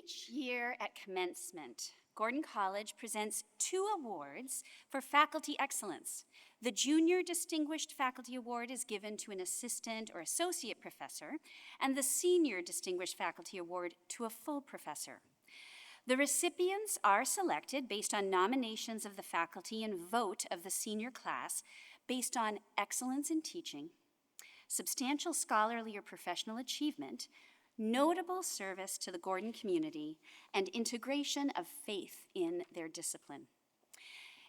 Each year at commencement, Gordon College presents 2 awards for faculty excellence. The Junior Distinguished Faculty Award is given to an assistant or associate professor, and the Senior Distinguished Faculty Award to a full professor. The recipients are selected based on nominations of the faculty and vote of the senior class based on excellence in teaching, substantial scholarly or professional achievement, notable service to the Gordon community, and integration of faith in their discipline.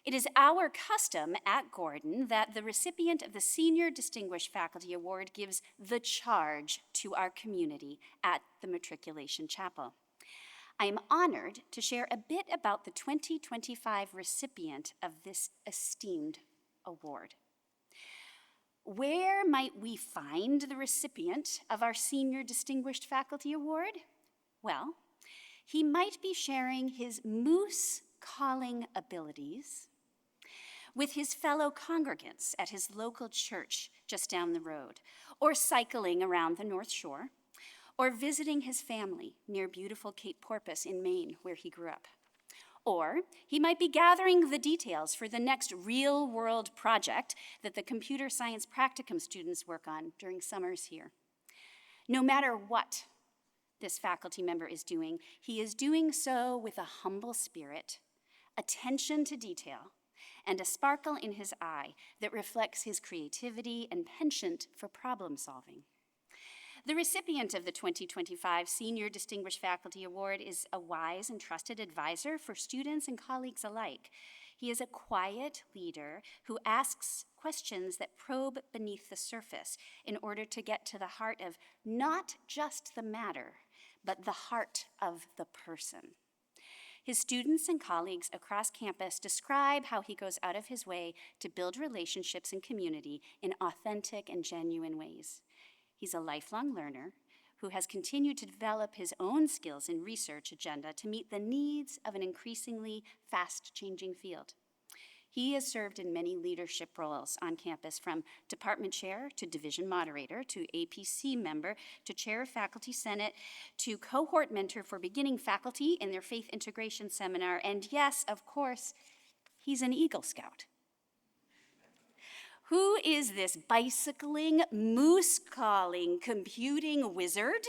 It is our custom at Gordon that the recipient of the Senior Distinguished Faculty Award gives the charge to our community at the Matriculation Chapel. I am honored to share a bit about the 2025 recipient of this esteemed award. Where might we find the recipient of our Senior Distinguished Faculty Award? Well, he might be sharing his moose calling abilities with his fellow congregants at his local church just down the road, or cycling around the North Shore, or visiting his family near beautiful Cape Porpoise in Maine, where he grew up. Or he might be gathering the details for the next real-world project that the computer science practicum students work on during summers here. No matter what this faculty member is doing, he is doing so with a humble spirit, attention to detail, and a sparkle in his eye that reflects his creativity and penchant for problem solving. The recipient of the 2025 Senior Distinguished Faculty Award is a wise and trusted advisor for students and colleagues alike. He is a quiet leader who asks questions that probe beneath the surface in order to get to the heart of not just the matter, but the heart of the person. His students and colleagues across campus describe how he goes out of his way to build relationships and community in authentic and genuine ways. He's a lifelong learner who has continued to develop his own skills and research agenda to meet the needs of an increasingly fast-changing field. He has served in many leadership roles on campus, from department chair to division moderator to APC member to chair of faculty senate to cohort mentor for beginning faculty in their faith integration seminar. And yes, of course, he's an Eagle Scout. Who is this bicycling, moose-calling, computing wizard?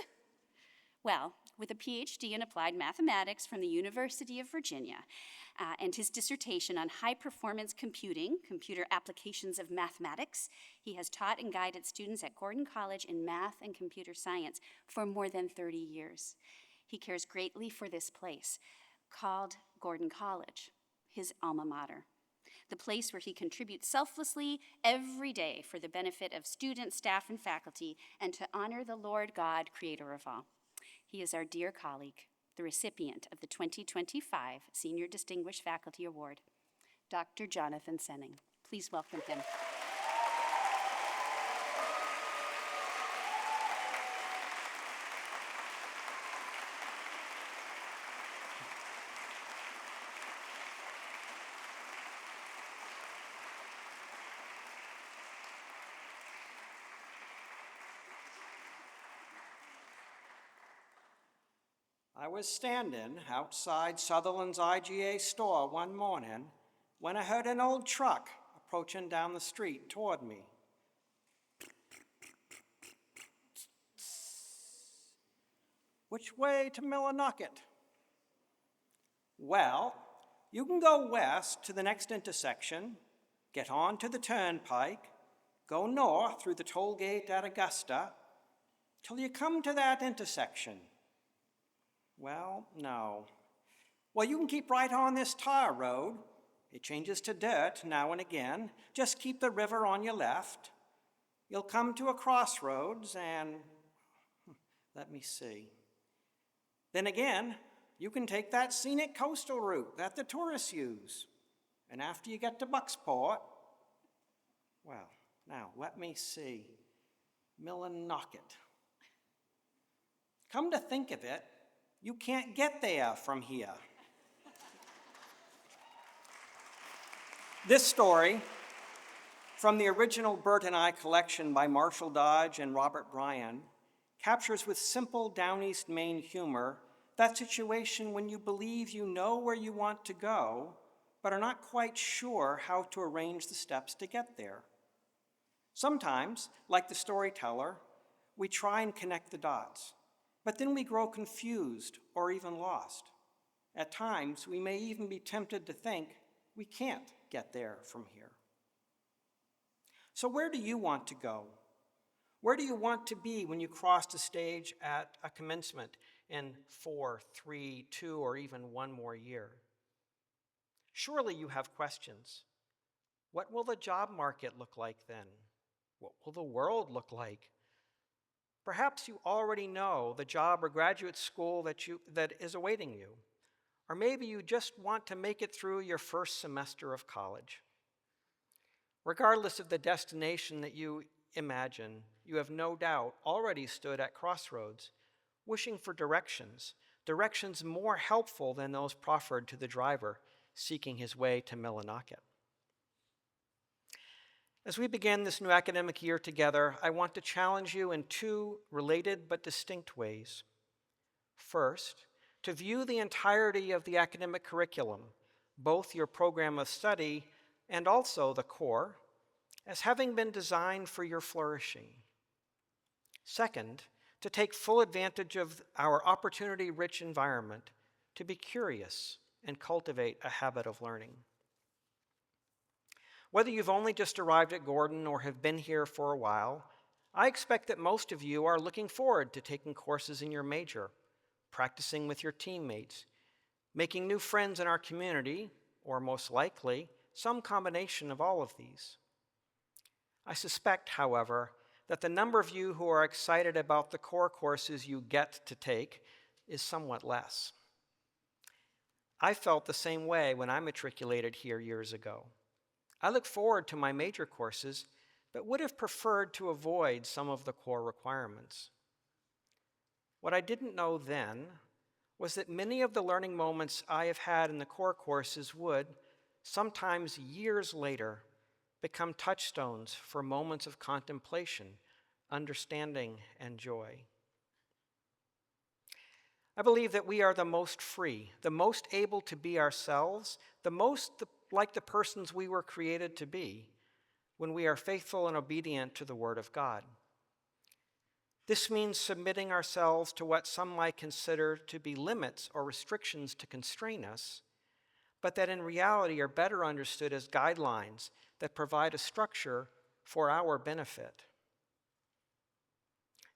Well, with a PhD in applied mathematics from the University of Virginia, and his dissertation on high-performance computing, computer applications of mathematics, he has taught and guided students at Gordon College in math and computer science for more than 30 years. He cares greatly for this place, called Gordon College, his alma mater, the place where he contributes selflessly every day for the benefit of students, staff, and faculty, and to honor the Lord God, creator of all. He is our dear colleague, the recipient of the 2025 Senior Distinguished Faculty Award, Dr. Jonathan Senning. Please welcome him. I was standing outside Sutherland's IGA store one morning when I heard an old truck approaching down the street toward me. Which way to Millinocket? Well, you can go west to the next intersection, get on to the turnpike, go north through the toll gate at Augusta, till you come to that intersection. Well, no. Well, you can keep right on this tar road. It changes to dirt now and again. Just keep the river on your left. You'll come to a crossroads and, let me see. Then again, you can take that scenic coastal route that the tourists use. And after you get to Bucksport, well, now, let me see. Millinocket. Come to think of it, you can't get there from here. This story, from the original Bert and I collection by Marshall Dodge and Robert Bryan, captures with simple Down East Maine humor That situation when you believe you know where you want to go, but are not quite sure how to arrange the steps to get there. Sometimes, like the storyteller, we try and connect the dots, but then we grow confused or even lost. At times, we may even be tempted to think we can't get there from here. So where do you want to go? Where do you want to be when you cross the stage at a commencement in 4, 3, 2, or even 1 more year? Surely you have questions. What will the job market look like then? What will the world look like? Perhaps you already know the job or graduate school that is awaiting you. Or maybe you just want to make it through your first semester of college. Regardless of the destination that you imagine, you have no doubt already stood at crossroads, wishing for directions more helpful than those proffered to the driver seeking his way to Millinocket. As we begin this new academic year together, I want to challenge you in 2 related but distinct ways. First, to view the entirety of the academic curriculum, both your program of study and also the core, as having been designed for your flourishing. Second, to take full advantage of our opportunity-rich environment, to be curious and cultivate a habit of learning. Whether you've only just arrived at Gordon or have been here for a while, I expect that most of you are looking forward to taking courses in your major, practicing with your teammates, making new friends in our community, or most likely, some combination of all of these. I suspect, however, that the number of you who are excited about the core courses you get to take is somewhat less. I felt the same way when I matriculated here years ago. I look forward to my major courses, but would have preferred to avoid some of the core requirements. What I didn't know then was that many of the learning moments I have had in the core courses would, sometimes years later, become touchstones for moments of contemplation, understanding, and joy. I believe that we are the most free, the most able to be ourselves, the most like the persons we were created to be, when we are faithful and obedient to the Word of God. This means submitting ourselves to what some might consider to be limits or restrictions to constrain us, but that in reality are better understood as guidelines that provide a structure for our benefit.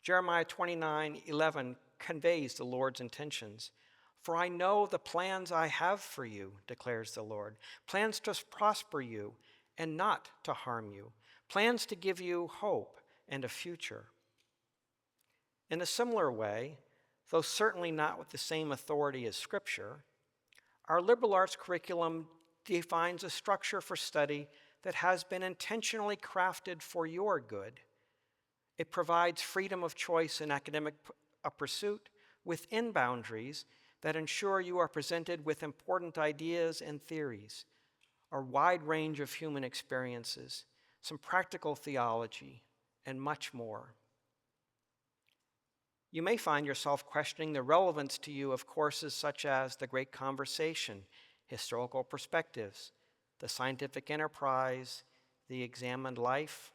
Jeremiah 29:11 conveys the Lord's intentions. For I know the plans I have for you, declares the Lord, plans to prosper you and not to harm you, plans to give you hope and a future. In a similar way, though certainly not with the same authority as Scripture, our liberal arts curriculum defines a structure for study that has been intentionally crafted for your good. It provides freedom of choice in academic pursuit within boundaries that ensure you are presented with important ideas and theories, a wide range of human experiences, some practical theology, and much more. You may find yourself questioning the relevance to you of courses such as The Great Conversation, Historical Perspectives, The Scientific Enterprise, The Examined Life,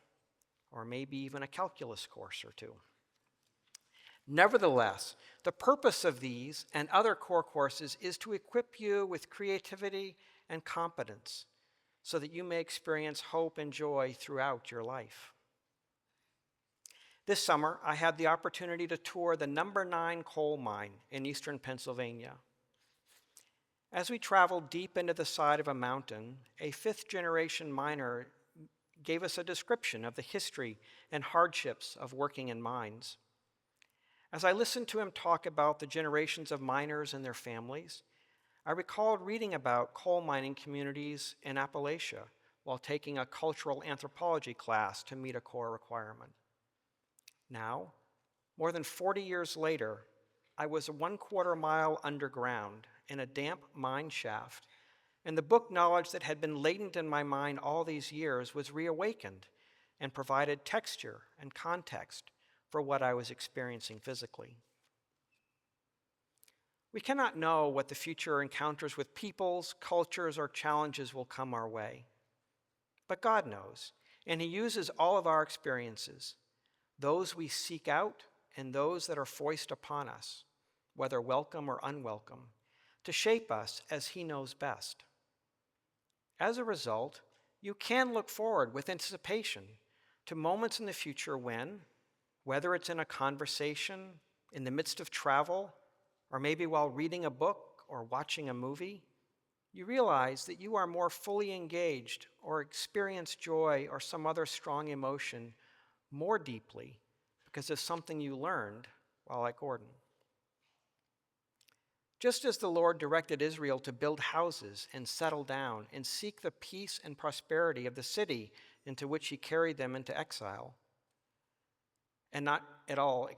or maybe even a calculus course or 2. Nevertheless, the purpose of these and other core courses is to equip you with creativity and competence so that you may experience hope and joy throughout your life. This summer, I had the opportunity to tour the No. 9 coal mine in eastern Pennsylvania. As we traveled deep into the side of a mountain, a 5th-generation miner gave us a description of the history and hardships of working in mines. As I listened to him talk about the generations of miners and their families, I recalled reading about coal mining communities in Appalachia while taking a cultural anthropology class to meet a core requirement. Now, more than 40 years later, I was 1/4 mile underground in a damp mine shaft, and the book knowledge that had been latent in my mind all these years was reawakened and provided texture and context for what I was experiencing physically. We cannot know what the future encounters with peoples, cultures, or challenges will come our way. But God knows, and He uses all of our experiences, those we seek out and those that are foisted upon us, whether welcome or unwelcome, to shape us as He knows best. As a result, you can look forward with anticipation to moments in the future when, whether it's in a conversation, in the midst of travel, or maybe while reading a book or watching a movie, you realize that you are more fully engaged or experience joy or some other strong emotion more deeply because of something you learned while at Gordon. Just as the Lord directed Israel to build houses and settle down and seek the peace and prosperity of the city into which He carried them into exile, and not at all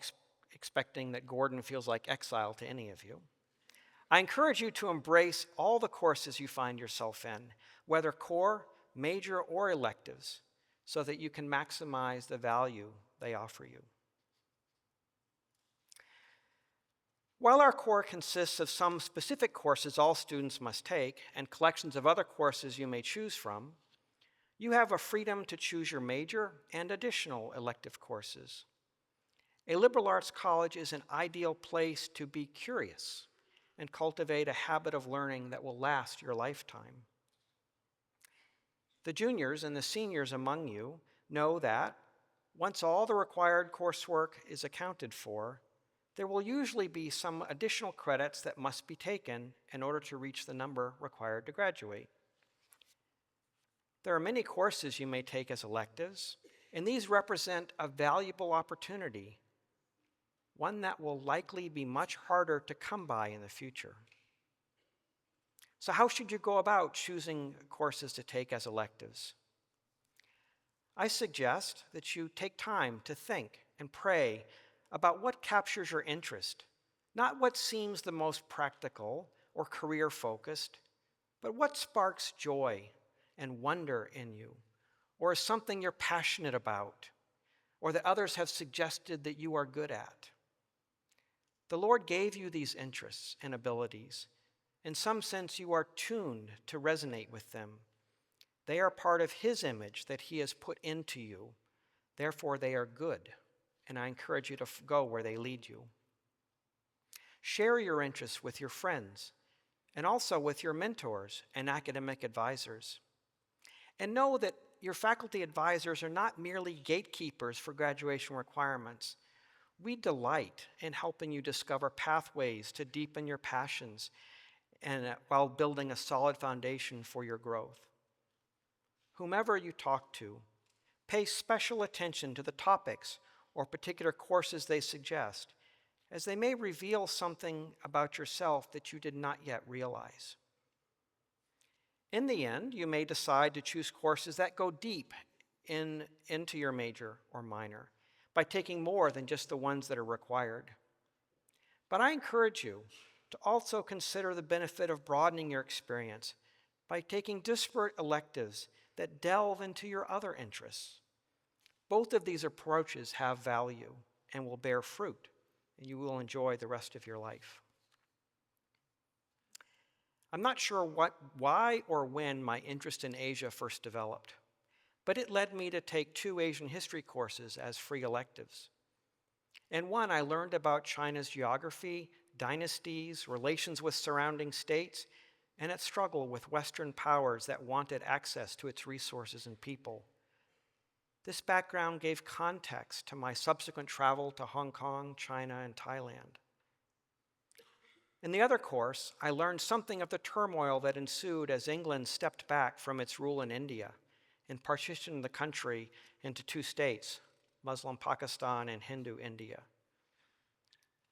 expecting that Gordon feels like exile to any of you, I encourage you to embrace all the courses you find yourself in, whether core, major, or electives, so that you can maximize the value they offer you. While our core consists of some specific courses all students must take and collections of other courses you may choose from, you have a freedom to choose your major and additional elective courses. A liberal arts college is an ideal place to be curious and cultivate a habit of learning that will last your lifetime. The juniors and the seniors among you know that once all the required coursework is accounted for, there will usually be some additional credits that must be taken in order to reach the number required to graduate. There are many courses you may take as electives, and these represent a valuable opportunity, one that will likely be much harder to come by in the future. So how should you go about choosing courses to take as electives? I suggest that you take time to think and pray about what captures your interest, not what seems the most practical or career-focused, but what sparks joy and wonder in you, or is something you're passionate about, or that others have suggested that you are good at. The Lord gave you these interests and abilities. In some sense, you are tuned to resonate with them. They are part of His image that He has put into you. Therefore, they are good, and I encourage you to go where they lead you. Share your interests with your friends and also with your mentors and academic advisors. And know that your faculty advisors are not merely gatekeepers for graduation requirements. We delight in helping you discover pathways to deepen your passions and while building a solid foundation for your growth. Whomever you talk to, pay special attention to the topics or particular courses they suggest, as they may reveal something about yourself that you did not yet realize. In the end, you may decide to choose courses that go deep into your major or minor by taking more than just the ones that are required. But I encourage you to also consider the benefit of broadening your experience by taking disparate electives that delve into your other interests. Both of these approaches have value and will bear fruit, and you will enjoy the rest of your life. I'm not sure why or when my interest in Asia first developed, but it led me to take 2 Asian history courses as free electives. In one, I learned about China's geography, dynasties, relations with surrounding states, and its struggle with Western powers that wanted access to its resources and people. This background gave context to my subsequent travel to Hong Kong, China, and Thailand. In the other course, I learned something of the turmoil that ensued as England stepped back from its rule in India and partitioned the country into 2 states, Muslim Pakistan and Hindu India.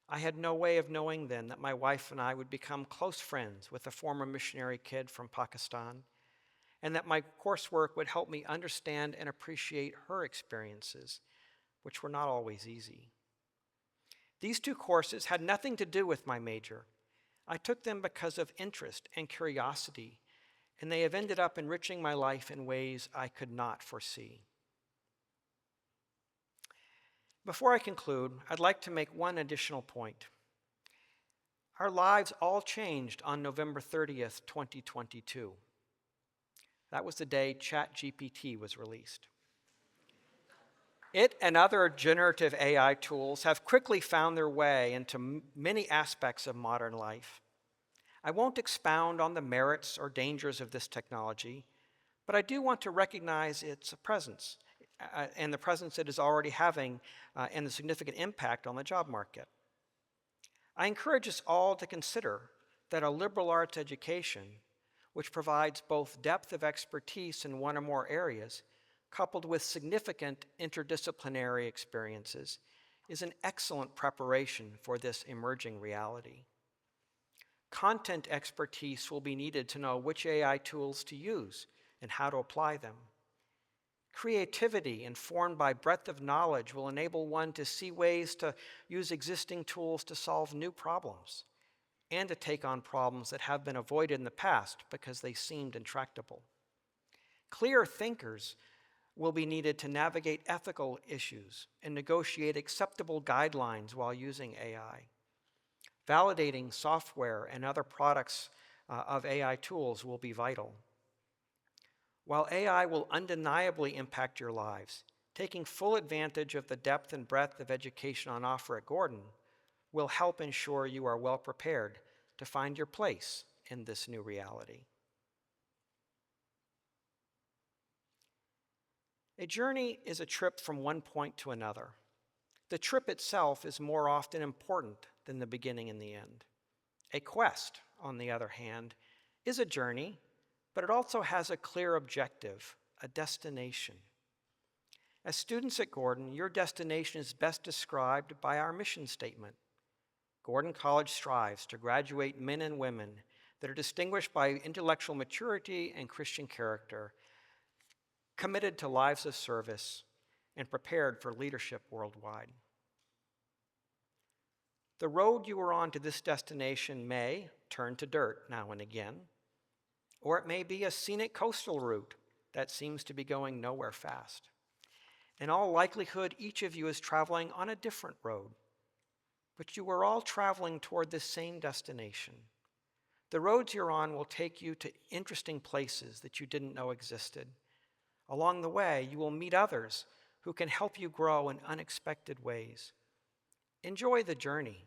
I had no way of knowing then that my wife and I would become close friends with a former missionary kid from Pakistan, and that my coursework would help me understand and appreciate her experiences, which were not always easy. These 2 courses had nothing to do with my major. I took them because of interest and curiosity, and they have ended up enriching my life in ways I could not foresee. Before I conclude, I'd like to make one additional point. Our lives all changed on November 30th, 2022. That was the day ChatGPT was released. It and other generative AI tools have quickly found their way into many aspects of modern life. I won't expound on the merits or dangers of this technology, but I do want to recognize its presence and the presence it is already having and the significant impact on the job market. I encourage us all to consider that a liberal arts education, which provides both depth of expertise in one or more areas, coupled with significant interdisciplinary experiences, is an excellent preparation for this emerging reality. Content expertise will be needed to know which AI tools to use and how to apply them. Creativity informed by breadth of knowledge will enable one to see ways to use existing tools to solve new problems and to take on problems that have been avoided in the past because they seemed intractable. Clear thinkers will be needed to navigate ethical issues and negotiate acceptable guidelines while using AI. Validating software and other products of AI tools will be vital. While AI will undeniably impact your lives, taking full advantage of the depth and breadth of education on offer at Gordon will help ensure you are well prepared to find your place in this new reality. A journey is a trip from one point to another. The trip itself is more often important than the beginning and the end. A quest, on the other hand, is a journey, but it also has a clear objective, a destination. As students at Gordon, your destination is best described by our mission statement. Gordon College strives to graduate men and women that are distinguished by intellectual maturity and Christian character, committed to lives of service, and prepared for leadership worldwide. The road you are on to this destination may turn to dirt now and again, or it may be a scenic coastal route that seems to be going nowhere fast. In all likelihood, each of you is traveling on a different road, but you are all traveling toward this same destination. The roads you're on will take you to interesting places that you didn't know existed. Along the way, you will meet others who can help you grow in unexpected ways. Enjoy the journey,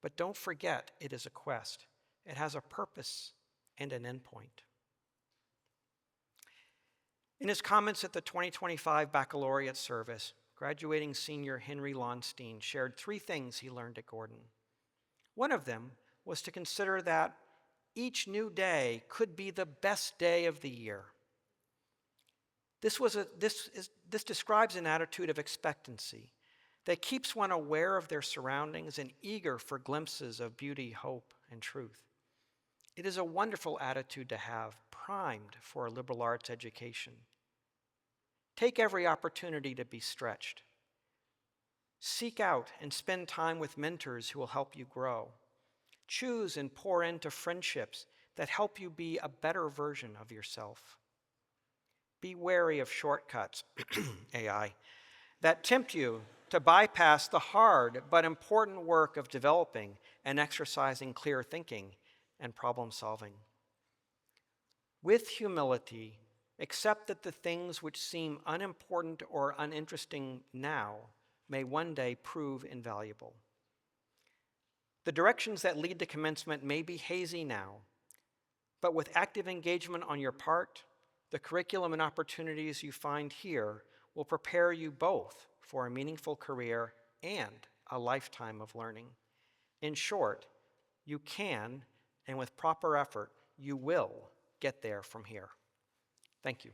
but don't forget it is a quest. It has a purpose and an endpoint. In his comments at the 2025 baccalaureate service, graduating senior Henry Lonstein shared 3 things he learned at Gordon. One of them was to consider that each new day could be the best day of the year. This describes an attitude of expectancy that keeps one aware of their surroundings and eager for glimpses of beauty, hope, and truth. It is a wonderful attitude to have, primed for a liberal arts education. Take every opportunity to be stretched. Seek out and spend time with mentors who will help you grow. Choose and pour into friendships that help you be a better version of yourself. Be wary of shortcuts, AI, that tempt you to bypass the hard but important work of developing and exercising clear thinking and problem solving. With humility, accept that the things which seem unimportant or uninteresting now may one day prove invaluable. The directions that lead to commencement may be hazy now, but with active engagement on your part, the curriculum and opportunities you find here will prepare you both for a meaningful career and a lifetime of learning. In short, you can, and with proper effort, you will get there from here. Thank you.